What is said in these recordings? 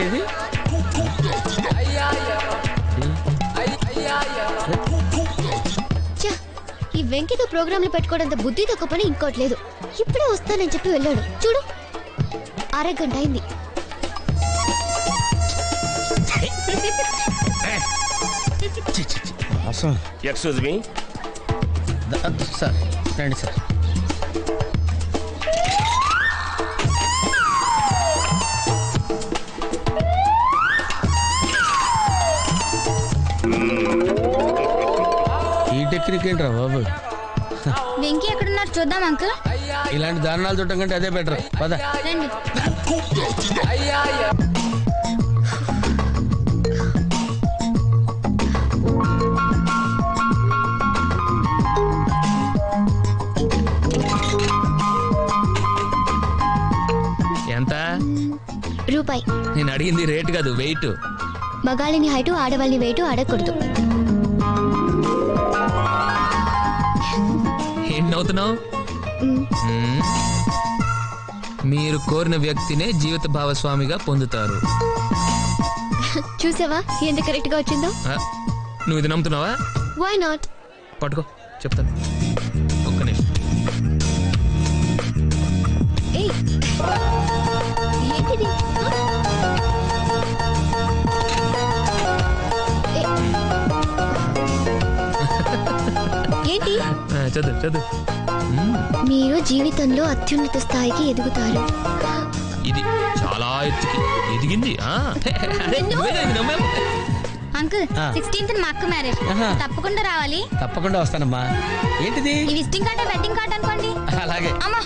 ఏంటిది? ఈ వెంకితో ప్రోగ్రాంలు పెట్టుకోవడంత బుద్ధి తక్కువ పని ఇంకోటి లేదు. ఇప్పుడే వస్తానని చెప్పి వెళ్ళాడు. చూడు, అరగంట అయింది. ఎక్స్క్యూజ్ మీ సార్, రండి సార్. ఈ టెక్నిక్ ఏంట్రా బాబు? వెంకీ ఎక్కడున్నారు చూద్దాం అంకుల్. ఇలాంటి దారుణాలు చూడటం కంటే అదే బెటర్. పద. రండి. ఎంత? రూపాయి. నేను అడిగింది రేట్ కాదు, వెయిట్. మగాళ్ళని హైటు, ఆడవాళ్ళని వెయిట్ అడగకూడదు. ఏంటి నవ్వుతున్నావు? మీరు కోరిన వ్యక్తినే జీవిత భాగస్వామిగా పొందుతారు. చూసావా ఎంత కరెక్ట్ గా వచ్చిందో? నువ్వు ఇది నమ్ముతున్నావా? Why not? పట్టుకో, చెప్తాను. ఒక్క నిమిషం. ఏంటిది? ఏంటి? చదువు చదువు. మీరు జీవితంలో అత్యున్నత స్థాయికి ఎదుగుతారు. ఇది చాలా ఎత్తుకి ఎదిగింది. అంకుల్, 16th మా అక్క మ్యారేజ్, తప్పకుండా రావాలి. తప్పకుండా వస్తానమ్మా. ఏంటిది? విజిటింగ్ కార్డ్, వెడ్డింగ్ కార్డ్ అనుకోండి. అలాగే. అమ్మా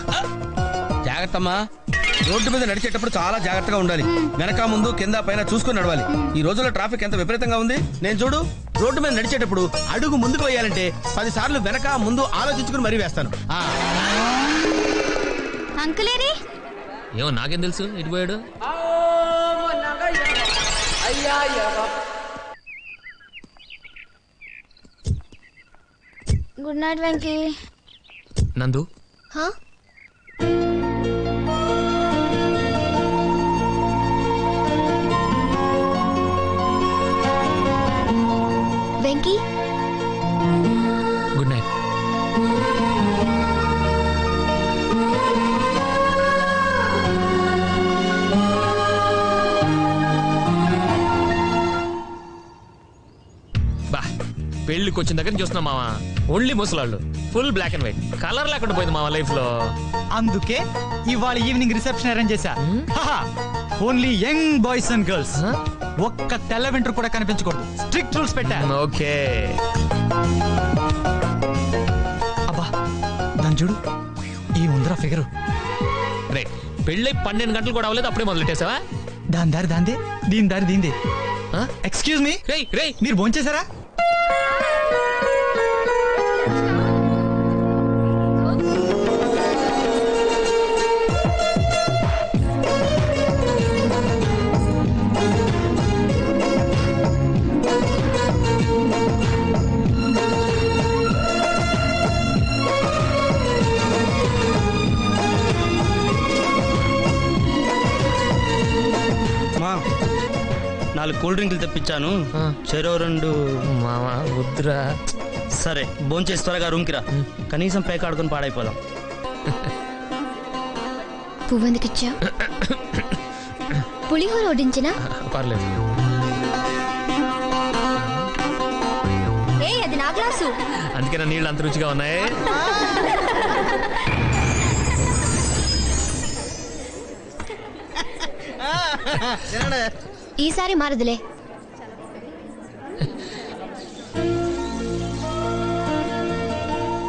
జాగ్రత్తమ్మా. రోడ్డు మీద నడిచేటప్పుడు చాలా జాగ్రత్తగా ఉండాలి. వెనక ముందు కింద పైన చూసుకుని నడవాలి. ఈ రోజుల్లో ట్రాఫిక్ ఎంత విపరీతంగా ఉంది. నేను చూడు, రోడ్డు మీద నడిచేటప్పుడు అడుగు ముందుకు వేయాలంటే 10 సార్లు వెనక ముందు ఆలోచించుకుని మరీ వేస్తాను. అంకులేరి ఏమో నాకేం తెలుసు ఎటు పోయాడు. Good night Venky. నందు, వెంకీ గుడ్ నైట్. బా, పెళ్లికి వచ్చిన దగ్గర చూస్తున్నాం మావా, ఓన్లీ ముసలాళ్ళు, full black and white, colour లేకుండా పోయింది మావా లైఫ్ లో. అందుకే ఇవాళ ఈవినింగ్ రిసెప్షన్ అరేంజ్ చేశా. Only young boys and girls. ఒక్క తెల్ల వెంట్రు కూడా కనిపించకూడదు. స్ట్రిక్ట్ రూల్స్ పెట్టా. ఓకే. అబ్బా, దాని చూడు, ఈ ఉందరా ఫిగరు. రే, పెళ్ళై 12 గంటలు కూడా అవ్వలేదు, అప్పుడే మొదలెట్టేసావా? దాని దారి దాందే, దీని దారి దీందే. ఎక్స్క్యూజ్ మీ, మీరు భోంచేశారా? నాలుగు కూల్ డ్రింకులు తెప్పించాను, చెరో 2. మావా వద్దురా. సరే, భోంచేసి త్వరగా రూమ్కి రా. కనీసం పేక ఆడుకొని పాడైపోదాం. పువ్వెందుకిచ్చా? పులిహోర వడ్డించినా? పర్లేదు. అది నా గ్లాసు. అందుకే నా నీళ్ళు అంత రుచిగా ఉన్నాయి. ఈసారి మారదులే.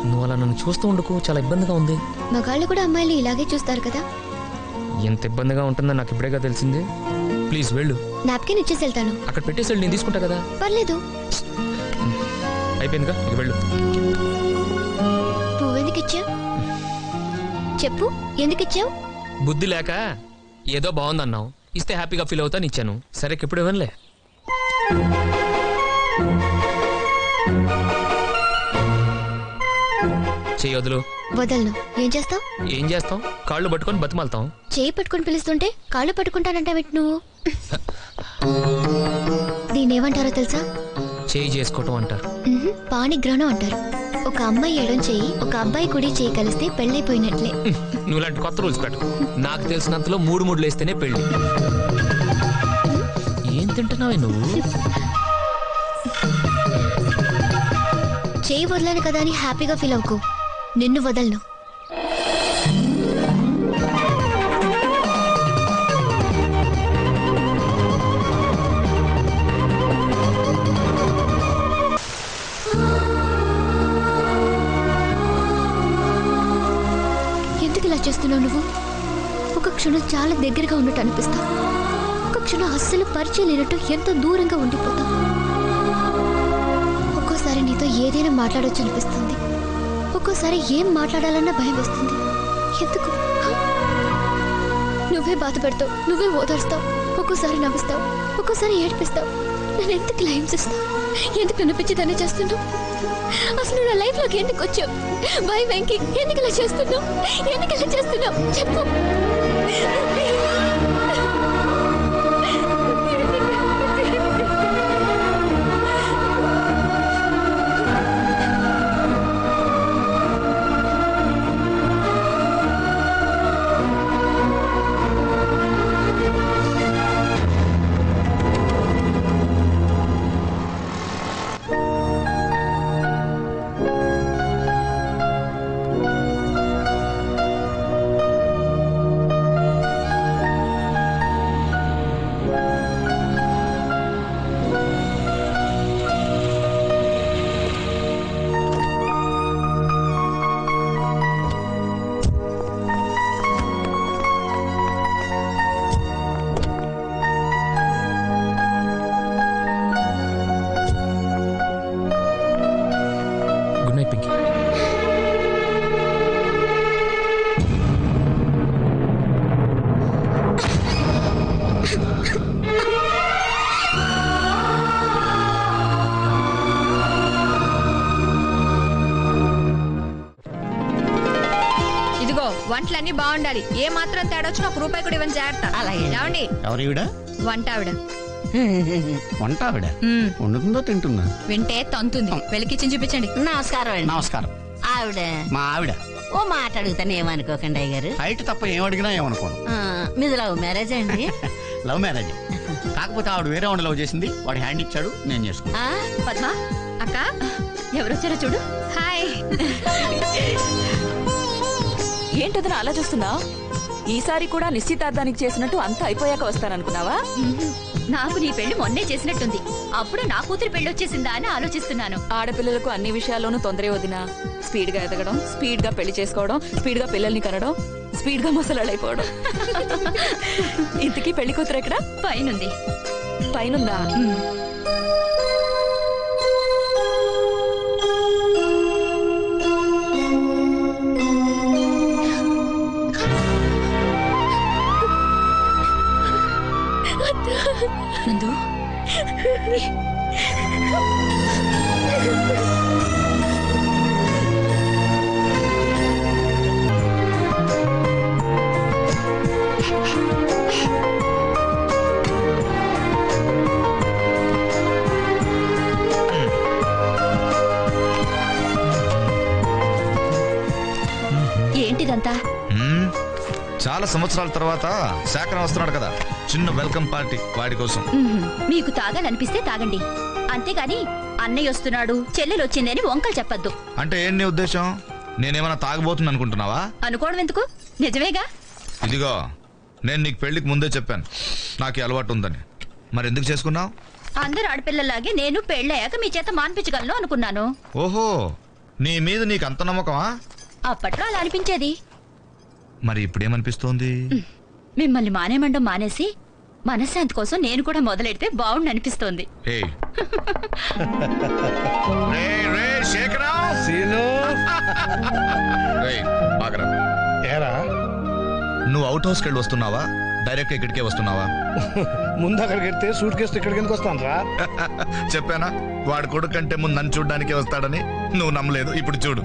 నువ్వు అలా నన్ను చూస్తూ ఉండకు, చాలా ఇబ్బందిగా ఉంది. మగాళ్ళు కూడా అమ్మాయిలు ఇలాగే చూస్తారు కదా. ఎంత ఇబ్బందిగా ఉంటుందో నాకు ఇప్పుడేగా తెలిసింది. ప్లీజ్ వెళ్ళు. నాప్కిన్ ఇచ్చేసి వెళ్తాను. అక్కడ పెట్టేసి వెళ్ళి నేను తీసుకుంటా కదా. పర్లేదు. అయిపోయిందిగా, ఇక వెళ్ళు. పువ్వెందుకిచ్చావు చెప్పు, ఎందుకిచ్చావు? బుద్ధి లేక ఏదో బాగుందన్నావు, ఇస్తే హ్యాపీగా ఫీల్ అవుతాను, ఇచ్చాను. సరే, ఎప్పుడు ఇవ్వనులే. చెయ్యి వదులు. వదలను. ఏం చేస్తావు? ఏం చేస్తాం? కాళ్ళు పట్టుకొని బతిమాలతాం. చేయి పట్టుకొని పిలుస్తుంటే కాళ్ళు పట్టుకుంటానంటావేంటి నువ్వు? దీన్ని ఏమంటారో తెలుసా? చేయి చేసుకోవటం అంటారు. పాణిగ్రహణం అంటారు. ఒక అమ్మాయి ఎడం చెయ్యి ఒక అబ్బాయి కుడి చెయ్యి కలిస్తే పెళ్ళైపోయినట్లే. నువ్వు ఇలాంటి కొత్త రూల్స్ పెట్టు. నాకు తెలిసినంతలో 3 ముడ్లు వేస్తేనే పెళ్లి. ఏం తింటున్నావే నువ్వు? చెయ్యి వదలను కదా అని హ్యాపీగా ఫీల్ అవ్వకు. నిన్ను వదలను. ఎందుకు ఇలా చేస్తున్నావు నువ్వు? ఒక క్షణం చాలా దగ్గరగా ఉన్నట్టు అనిపిస్తావు. ఒక క్షణం అస్సలు పరిచయం లేనట్టు ఎంతో దూరంగా ఉండిపోతావు. ఒక్కోసారి నీతో ఏదైనా మాట్లాడొచ్చు అనిపిస్తుంది. ఒక్కోసారి ఏం మాట్లాడాలన్నా భయం వేస్తుంది. ఎందుకు? నువ్వే బాధ పెడతావు, నువ్వే ఓదార్స్తావు. ఒక్కోసారి నవ్విస్తావు, ఒక్కోసారి ఏడిపిస్తావు. నన్ను ఎందుకు ఇలా హింసిస్తావు? ఎందుకు అనిపించేదాన్ని చేస్తున్నావు? అసలు నా లైఫ్ లోకి ఎందుకు వచ్చావు? బై వెంకీ, ఎందుకు ఇలా చేస్తున్నావు? ఎందుకు ఇలా చేస్తున్నావు చెప్పు. వంటలన్నీ బాగుండాలి. ఏ మాత్రం తేడా వచ్చినా 1 రూపాయి కూడా ఇవ్వని జాగ్రత్త. ఏమండి? ఎవరివిడ? వంట ఆవిడ. వంట ఆవిడ వండుతుందో తింటుందా? వింటే తంతుంది. వెళ్ళి కిచెన్ చూపించండి. నమస్కారం అండి. నమస్కారం. ఆవిడ మా ఆవిడ. ఓ మాట అడుగుతాను, ఏమనుకోకండి అయ్యగారు. హైట్ తప్ప ఏం అడిగినా ఏమనుకోను. మీది లవ్ మ్యారేజ్ అండి? Love marriage. కాకపోతే ఆవిడ వేరే వాడిని లవ్ చేసింది. వాడు హ్యాండ్ ఇచ్చాడు, నేను చేసుకున్నా. పద్మ అక్క ఎవరొచ్చారో చూడు. హాయ్. ఏంటదన అలా చూస్తున్నావు? ఈసారి కూడా నిశ్చితార్థానికి చేసినట్టు అంతా అయిపోయాక వస్తాననుకున్నావా? నాకు నీ పెళ్లి మొన్నే చేసినట్టుంది. అప్పుడు నా కూతురు పెళ్లి వచ్చేసిందా అని ఆలోచిస్తున్నాను. ఆడపిల్లలకు అన్ని విషయాల్లోనూ తొందరే వదినా. స్పీడ్ గా ఎదగడం, స్పీడ్ గా పెళ్లి చేసుకోవడం, స్పీడ్ గా పిల్లల్ని కనడం, స్పీడ్ గా ముసలాడైపోవడం. ఇంతకీ పెళ్లి కూతురు ఎక్కడ? పైనుంది. పైనుందా? నందు, ఏంటిదంతా? చాలా సంవత్సరాల తర్వాత శాఖరం వస్తున్నాడు కదా, చిన్న వెల్కమ్ పార్టీ వాడి కోసం. మీకు తాగాలనిపిస్తే తాగండి, అంతేగాని అన్నయ్య వస్తున్నాడు చెల్లెలు వచ్చిందని వంకలు చెప్పద్దు. అంటే ఏం నీ ఉద్దేశం? నేనేమన్నా తాగబోతుంది అనుకుంటున్నావా? అనుకోవడం ఎందుకు, నిజమేగా. ఇదిగో, నేను నీకు పెళ్లికి ముందే చెప్పాను నాకు ఈ అలవాటు ఉందని. మరి ఎందుకు చేసుకున్నావు? అందరు ఆడపిల్లలాగే నేను పెళ్ళయ్యాక మీ చేత మాన్పించగలను అనుకున్నాను. ఓహో, నీ మీద నీకు అంత నమ్మకమా? అప్పట్లో అలా అనిపించేది. మరి ఇప్పుడేమనిపిస్తోంది? మిమ్మల్ని మానేమండం మానేసి మనశ్శాంతి కోసం నేను కూడా మొదలెడితే బాగుండి అనిపిస్తోంది. నువ్వు అవుట్ హౌస్కి వెళ్ళి వస్తున్నావా, డైరెక్ట్ ఇక్కడికే వస్తున్నావా? ముందు అక్కడికి వెళ్తే సూట్ కేసు ఇక్కడికి ఎందుకు వస్తాను రా? చెప్పానా వాడు కొడుకు కంటే ముందు నన్ను చూడడానికే వస్తాడని? నువ్వు నమ్మలేదు, ఇప్పుడు చూడు.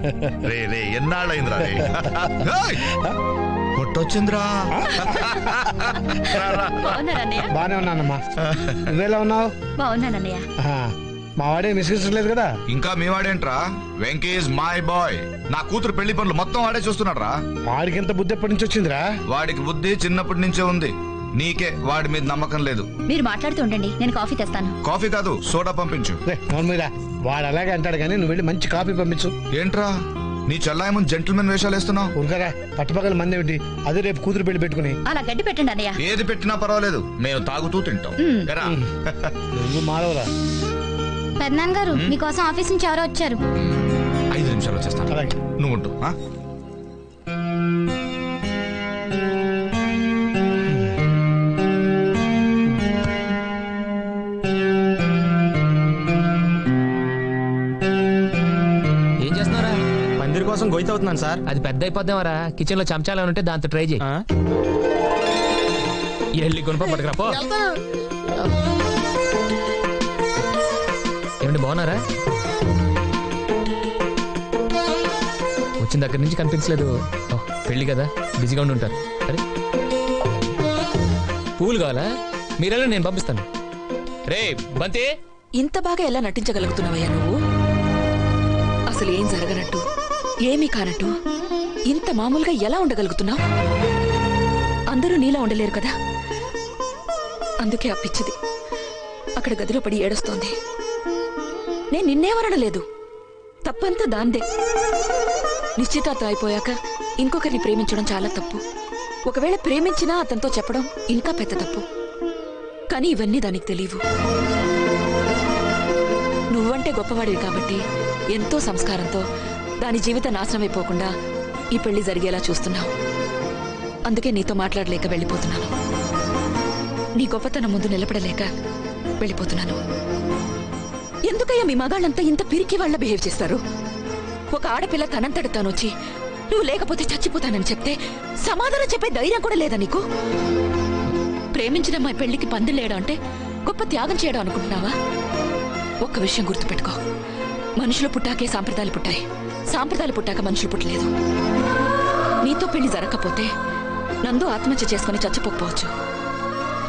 రే రే ఎన్నాళ్ళైందిరా రే. కొట్టొచ్చిందిరా. బాగున్నారన్నయ్య? బానే ఉన్నానమ్మా. నువ్వెలా ఉన్నావు? బాగున్నానన్నయ్య. మా వాడే మిస్కించలేదు కదా? ఇంకా మీ వాడేంట్రా? Venky is my boy. నా కూతురు పెళ్లి పనులు మొత్తం వాడే చూస్తున్నాడు రా. వాడికి ఎంత బుద్ధి ఎప్పటి నుంచి వచ్చిందిరా? వాడికి బుద్ధి చిన్నప్పటి నుంచే ఉంది. నీకే వాడి మీద నమ్మకం లేదు. మీరు మాట్లాడుతూ ఉండండి, నేను కాఫీ తెస్తాను. కాఫీ కాదు, సోడా పంపించు. వాడు అలాగే అంటాడు కానీ నువ్వు వెళ్ళి మంచి కాఫీ పంపించు. ఏంట్రా నీ చెల్లాయమని జెంటిల్మెన్ వేషాలు వేస్తున్నావు? ఊరుకరా, పట్టుపక్కల మంది ఏమిటి? అదే రేపు కూతురు పెళ్లి పెట్టుకుని. అలా గడ్డి పెట్టండి అన్నయ్య. ఏది పెట్టినా పర్వాలేదు, మేము తాగుతూ తింటాం. నువ్వు మారవరా. పెద్దనాన్న గారు మీకోసం ఆఫీస్ నుంచి ఎవరో వచ్చారు. 5 నిమిషాలు వచ్చేస్తాను. అలాగే నువ్వు ఉంటూ. ఏం చేస్తున్నారా? పందిరి కోసం గొయ్యి అవుతున్నాను సార్. అది పెద్ద అయిపోద్దామరా. కిచెన్ లో చెంచాలు ఉంటే దాంతో ట్రై చేయి. వెళ్ళి కొనుప పట్టుకురాపో. ఏమండి బాగున్నారా? వచ్చిన దగ్గర నుంచి కనిపించలేదు. పెళ్లి కదా, బిజీగా ఉండి ఉంటారు. సరే పూలు కావాలా? మీరెలా, నేను పంపిస్తాను. రే బంతి, ఇంత బాగా ఎలా నటించగలుగుతున్నావయ్యా నువ్వు? అసలు ఏం జరగనట్టు, ఏమీ కానట్టు ఇంత మామూలుగా ఎలా ఉండగలుగుతున్నావు? అందరూ నీలా ఉండలేరు కదా, అందుకే అప్పిచ్చిది అక్కడ గదిలో పడి ఏడుస్తోంది. నేను నిన్నేమనడలేదు, తప్పంతా దాందే. నిశ్చితార్థం అయిపోయాక ఇంకొకరిని ప్రేమించడం చాలా తప్పు. ఒకవేళ ప్రేమించినా అతనితో చెప్పడం ఇంకా పెద్ద తప్పు. కానీ ఇవన్నీ దానికి తెలియవు. నువ్వంటే గొప్పవాడివి కాబట్టి ఎంతో సంస్కారంతో దాని జీవితం నాశనం అయిపోకుండా ఈ పెళ్లి జరిగేలా చూస్తున్నావు. అందుకే నీతో మాట్లాడలేక వెళ్ళిపోతున్నాను. నీ గొప్పతనం ముందు నిలబడలేక వెళ్ళిపోతున్నాను. ఎందుకయ్యా మీ మగాళ్ళంతా ఇంత పిరికి వాళ్ళ బిహేవ్ చేస్తారు? ఒక ఆడపిల్ల తనంతట తానొచ్చి నువ్వు లేకపోతే చచ్చిపోతానని చెప్తే సమాధానం చెప్పే ధైర్యం కూడా లేదా నీకు? ప్రేమించిన మా పెళ్లికి పందిలేయడం అంటే గొప్ప త్యాగం చేయడం అనుకుంటున్నావా? ఒక్క విషయం గుర్తుపెట్టుకో, మనుషులు పుట్టాకే సాంప్రదాయాలు పుట్టాయి, సాంప్రదాయాలు పుట్టాక మనుషులు పుట్టలేదు. నీతో పెళ్లి జరగకపోతే నందు ఆత్మహత్య చేసుకుని చచ్చిపోకపోవచ్చు,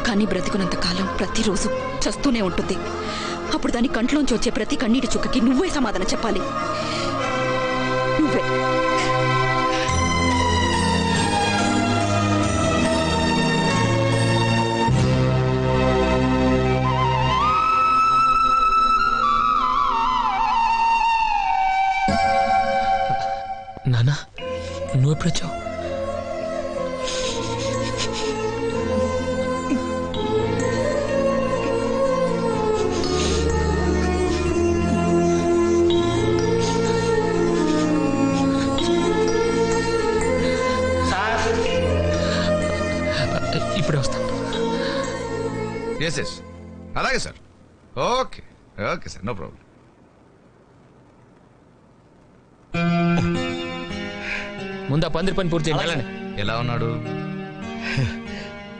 కానీ బ్రతికున్నంత కాలం ప్రతిరోజు చస్తూనే ఉంటుంది. అప్పుడు దాని కంట్లోంచి వచ్చే ప్రతి కన్నీటి చుక్కకి నువ్వే సమాధానం చెప్పాలి. నువ్వే. నానా, నువ్వెప్పుడొచ్చావు? ఇప్పుడే వస్తాను. ఎస్ అలాగే sir. Okay okay sir, no problem. ముందు ఆ పందిరి పని పూర్తి చేయాలని. ఎలా ఉన్నాడు?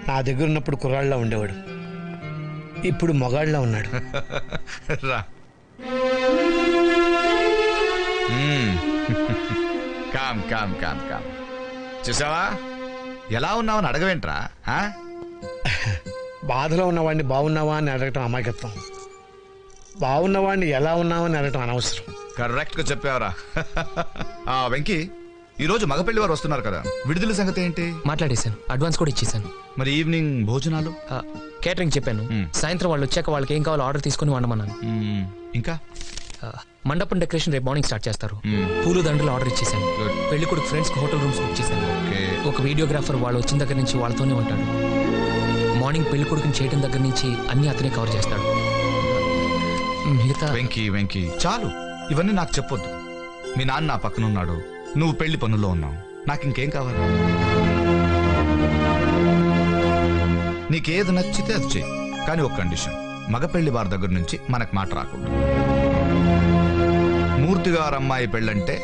నా దగ్గర ఉన్నప్పుడు కుర్రాళ్ళ ఉండేవాడు, ఇప్పుడు మొగాళ్ళ ఉన్నాడు. రా. Calm calm calm calm. చూసావా ఎలా ఉన్నావని అడగవేంట్రా? బాధలో ఉన్నవాడిని బాగున్నావా అని అడగటం అమాయకత్వం, బాగున్నవాడిని ఎలా ఉన్నావని అడగటం అనవసరం. కరెక్ట్ గా చెప్పావరా. వెంకీ, ఈ రోజు మగపెళ్లి వారు వస్తున్నారు కదా, విడుదల సంగతి ఏంటి? మాట్లాడేశాను, అడ్వాన్స్ కూడా ఇచ్చేసాను. మరి ఈవినింగ్ భోజనాలు? కేటరింగ్ చెప్పాను. సాయంత్రం వాళ్ళు వచ్చాక వాళ్ళకి ఏం కావాలో ఆర్డర్ తీసుకుని వండమన్నాను. ఇంకా మండపం డెకరేషన్ రేపు మార్నింగ్ స్టార్ట్ చేస్తారు. పూలు దండలు ఆర్డర్ ఇచ్చేసాను. పెళ్లి కొడుకు ఫ్రెండ్స్ కి హోటల్ రూమ్స్ బుక్ చేశాను. ఒక వీడియోగ్రాఫర్ వాళ్ళు వచ్చిన దగ్గర నుంచి వాళ్ళతోనే ఉంటాడు. మార్నింగ్ పెళ్లి కొడుకుని చేయడం దగ్గర నుంచి అన్ని అతనే కవర్ చేస్తాడు. మిగతా వెంకీ చాలు, ఇవన్నీ నాకు చెప్పొద్దు. మీ నాన్న నా పక్కన ఉన్నాడు, నువ్వు పెళ్లి పనుల్లో ఉన్నావు, నాకు ఇంకేం కావాలి? నీకేది నచ్చితే అది చెయ్యి, కానీ ఒక కండిషన్, మగ పెళ్లి వారి దగ్గర నుంచి మనకు మాట రాకూడదు. మూర్తి గారు అమ్మాయి పెళ్ళంటే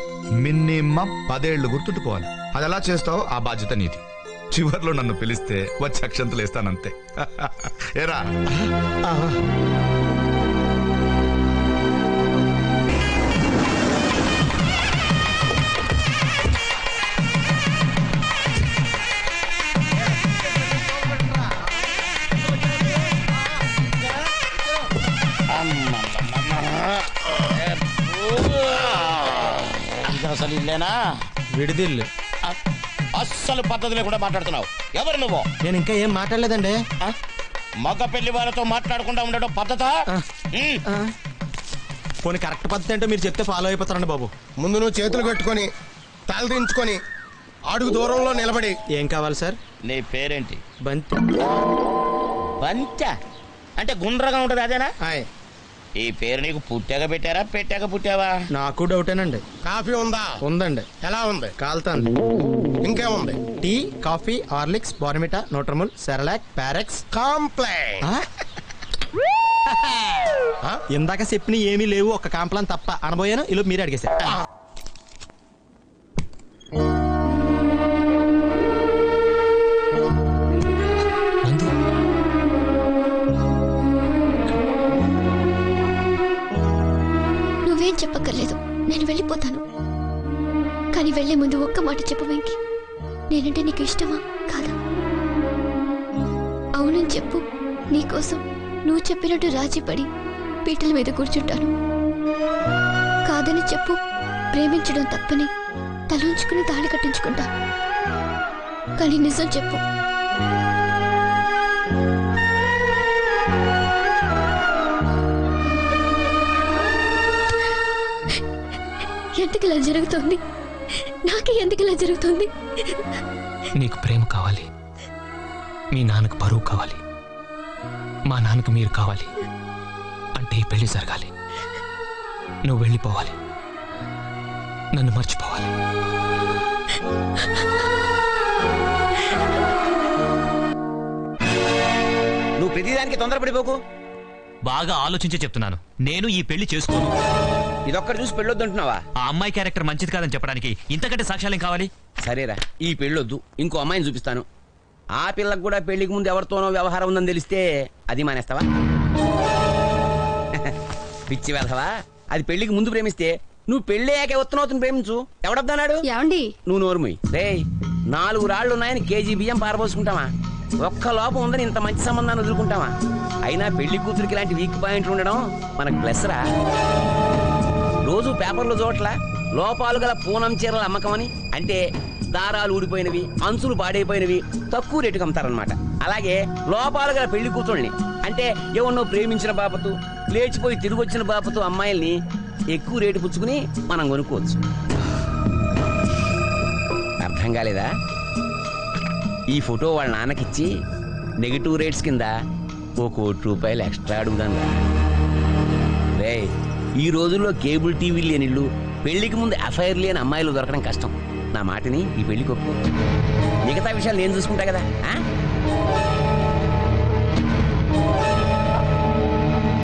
మినిమం 10 ఏళ్లు గుర్తుండిపోవాలి. అది ఎలా చేస్తావో ఆ బాధ్యత నీది. చివర్లో నన్ను పిలిస్తే వచ్చి అక్షంతలు వేస్తానంతే. ఏరా? అసలు ఇల్లేనా? విడిదిల్లు. అస్సలు పద్ధతి లేకుండా మాట్లాడుతున్నావు. ఎవరు నువ్వు? నేను ఇంకా ఏం మాట్లాడలేదండి. మగ పెళ్లి వాళ్ళతో మాట్లాడకుండా ఉండడం పద్ధతా? పోనీ కరెక్ట్ పద్ధతి ఏంటో మీరు చెప్తే ఫాలో అయిపోతారండి బాబు. ముందు నువ్వు చేతులు కట్టుకొని తల దించుకొని అడుగు దూరంలో నిలబడి. ఏం కావాలి సార్? నీ పేరేంటి? బంతి. బంతి అంటే గుండ్రగా ఉంటది అదేనా? ఈ పేరు నీకు పుట్టాక పెట్టారా పెట్టాక పుట్టావా? నాకు డౌటేనండి. కాఫీ ఉందా? ఉందండి. ఎలా ఉంది? కాలుతాంది. ఇంకేముంది? Tea, coffee, Horlicks, Bournvita, Nutramul, Cerelac, Farex, Complan. ఇందాక చెప్పిన ఏమీ లేవు, ఒక కాంప్లాన్ తప్ప అనబోయాను. ఇలా మీరే అడిగేశారు. నువ్వేం చెప్పక్కర్లేదు, నేను వెళ్ళిపోతాను. కానీ వెళ్లే ముందు ఒక్క మాట చెప్పు వెంకి. నేనంటే నీకు ఇష్టమా కాదా? అవునని చెప్పు. నీకోసం నువ్వు చెప్పినట్టు రాజీపడి పీటల మీద కూర్చుంటాను. కాదని చెప్పు. ప్రేమించడం తప్పని తలుంచుకుని తాళి కట్టించుకుంటా. కానీ నిజం చెప్పు. ఎందుకు ఇలా జరుగుతుంది? నాకే ఎందుకు ఇలా జరుగుతుంది? నీకు ప్రేమ కావాలి, మీ నాన్నకు పరువు కావాలి, మా నాన్నకు మీరు కావాలి. అంటే ఈ పెళ్లి జరగాలి. నువ్వు వెళ్ళిపోవాలి, నన్ను మర్చిపోవాలి. నువ్వు ప్రతిదానికి తొందరపడిపోకు. బాగా ఆలోచించి చెప్తున్నాను. నేను ఈ పెళ్లి చేసుకోను. ఇదొక్కటి చూసి పెళ్ళొద్దంటున్నావా? ఆ అమ్మాయి క్యారెక్టర్ మంచిది కాదని చెప్పడానికి ఇంతకంటే సాక్ష్యాలేం కావాలి? సరేరా, ఈ పెళ్ళొద్దు, ఇంకో అమ్మాయిని చూపిస్తాను. ఆ పిల్లకు కూడా పెళ్లికి ముందు ఎవరితోనో వ్యవహారం ఉందని తెలిస్తే అది మానేస్తావా? పిచ్చి వెధవా, అది పెళ్లికి ముందు ప్రేమిస్తే నువ్వు పెళ్ళయ్యాకే ఉత్తనవుతుని ప్రేమించు. ఎవడొద్దన్నాడు? ఏమండి? నువ్వు నోరుమోయ్. రేయ్, 4 రాళ్లు ఉన్నాయని కేజీ బియ్యం పారబోసుకుంటావా? ఒక్క లోపం ఉందని ఇంత మంచి సంబంధాన్ని వదులుకుంటావా? అయినా పెళ్లి కూతురికి ఇలాంటి వీక్ పాయింట్లు ఉండడం మనకు ప్లస్ రా. రోజు పేపర్లో చోట్ల లోపాలు గల పూనం చీరల అమ్మకమని, అంటే దారాలు ఊడిపోయినవి, అంచులు పాడైపోయినవి తక్కువ రేటుకి అమ్ముతారనమాట. అలాగే లోపాలు గల పెళ్లి కూతుళ్ళని, అంటే ఎవరినో ప్రేమించిన బాపతు, లేచిపోయి తిరిగి వచ్చిన బాపతు అమ్మాయిల్ని ఎక్కువ రేటు పుచ్చుకుని మనం కొనుక్కోవచ్చు. అర్థం కాలేదా? ఈ ఫోటో వాళ్ళ నాన్నకిచ్చి నెగిటివ్ రేట్స్ కింద ₹1 కోటి ఎక్స్ట్రా అడుగుదాను. రే, ఈ రోజుల్లో కేబుల్ టీవీ లేనిళ్ళు, పెళ్లికి ముందు అఫైర్ లేని అమ్మాయిలు దొరకడం కష్టం. నా మాటని ఈ పెళ్లికి ఒప్పు. మిగతా విషయాలు నేను చూసుకుంటా కదా.